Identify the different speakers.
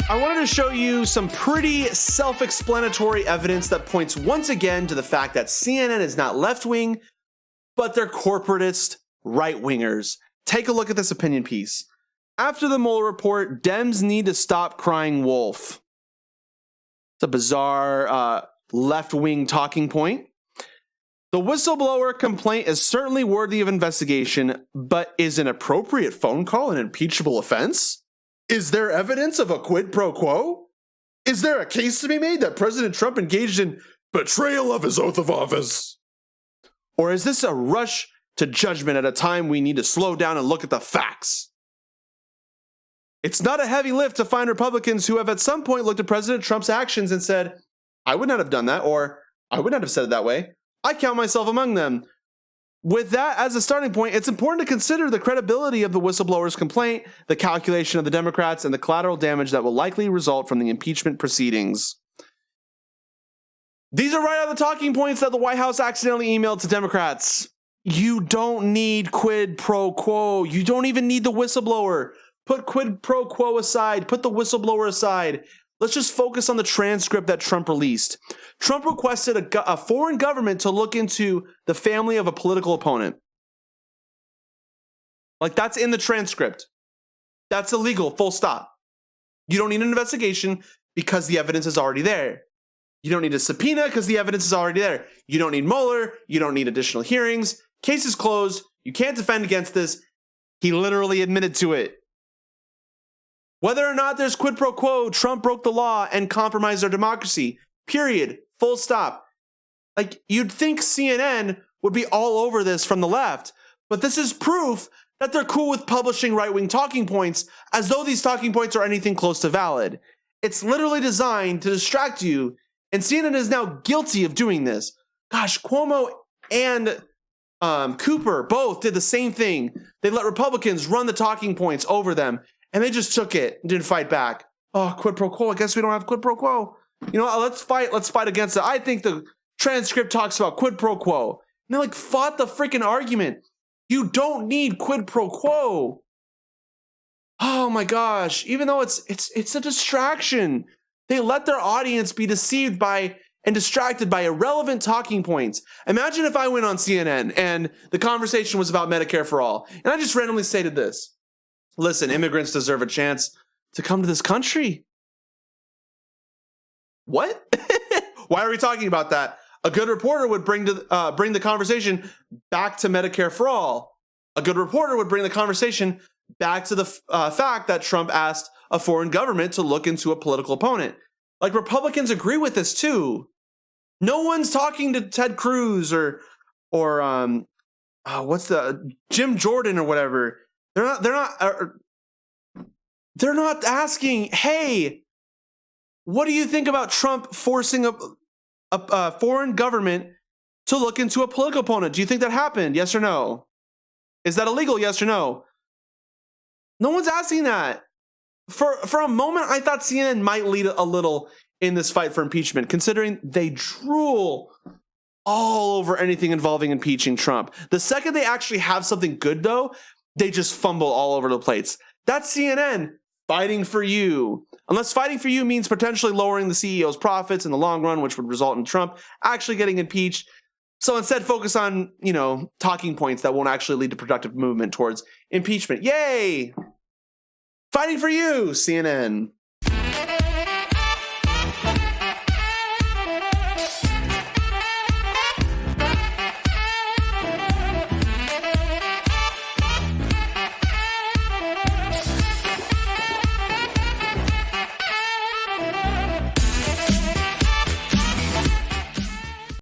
Speaker 1: I wanted to show you some pretty self-explanatory evidence that points once again to the fact that CNN is not left-wing, but they're corporatist right-wingers. Take a look at this opinion piece. After the Mueller report, Dems need to stop crying wolf. It's a bizarre left-wing talking point. The whistleblower complaint is certainly worthy of investigation, but is an appropriate phone call an impeachable offense? Is there evidence of a quid pro quo? Is there a case to be made that President Trump engaged in betrayal of his oath of office? Or is this a rush to judgment at a time we need to slow down and look at the facts? It's not a heavy lift to find Republicans who have at some point looked at President Trump's actions and said, I would not have done that, or I would not have said it that way. I count myself among them. With that as a starting point, it's important to consider the credibility of the whistleblower's complaint, the calculation of the Democrats, and the collateral damage that will likely result from the impeachment proceedings. These are right on the talking points that the White House accidentally emailed to Democrats. You don't need quid pro quo. You don't even need the whistleblower. Put quid pro quo aside. Put the whistleblower aside. Let's just focus on the transcript that Trump released. Trump requested a foreign government to look into the family of a political opponent. Like, that's in the transcript. That's illegal, full stop. You don't need an investigation because the evidence is already there. You don't need a subpoena because the evidence is already there. You don't need Mueller. You don't need additional hearings. Case is closed. You can't defend against this. He literally admitted to it. Whether or not there's quid pro quo, Trump broke the law and compromised our democracy. Period. Full stop. Like, you'd think CNN would be all over this from the left, but this is proof that they're cool with publishing right-wing talking points as though these talking points are anything close to valid. It's literally designed to distract you, and CNN is now guilty of doing this. Gosh, Cuomo and Cooper both did the same thing. They let Republicans run the talking points over them, and they just took it and didn't fight back. Oh, quid pro quo. I guess we don't have quid pro quo. You know, let's fight against it. I think the transcript talks about quid pro quo. And they fought the freaking argument. You don't need quid pro quo. Oh my gosh. Even though it's a distraction. They let their audience be deceived by and distracted by irrelevant talking points. Imagine if I went on CNN and the conversation was about Medicare for all, and I just randomly stated this. Listen, immigrants deserve a chance to come to this country. What? Why are we talking about that? A good reporter would bring the conversation back to Medicare for all. A good reporter would bring the conversation back to the fact that Trump asked a foreign government to look into a political opponent. Like, Republicans agree with this too. No one's talking to Ted Cruz or what's the Jim Jordan or whatever. They're not asking, hey, what do you think about Trump forcing a foreign government to look into a political opponent? Do you think that happened? Yes or no? Is that illegal? Yes or no? No one's asking that. For a moment, I thought CNN might lead a little in this fight for impeachment, considering they drool all over anything involving impeaching Trump. The second they actually have something good, though, they just fumble all over the place. That's CNN fighting for you. Unless fighting for you means potentially lowering the CEO's profits in the long run, which would result in Trump actually getting impeached. So instead, focus on, talking points that won't actually lead to productive movement towards impeachment. Yay! Fighting for you, CNN.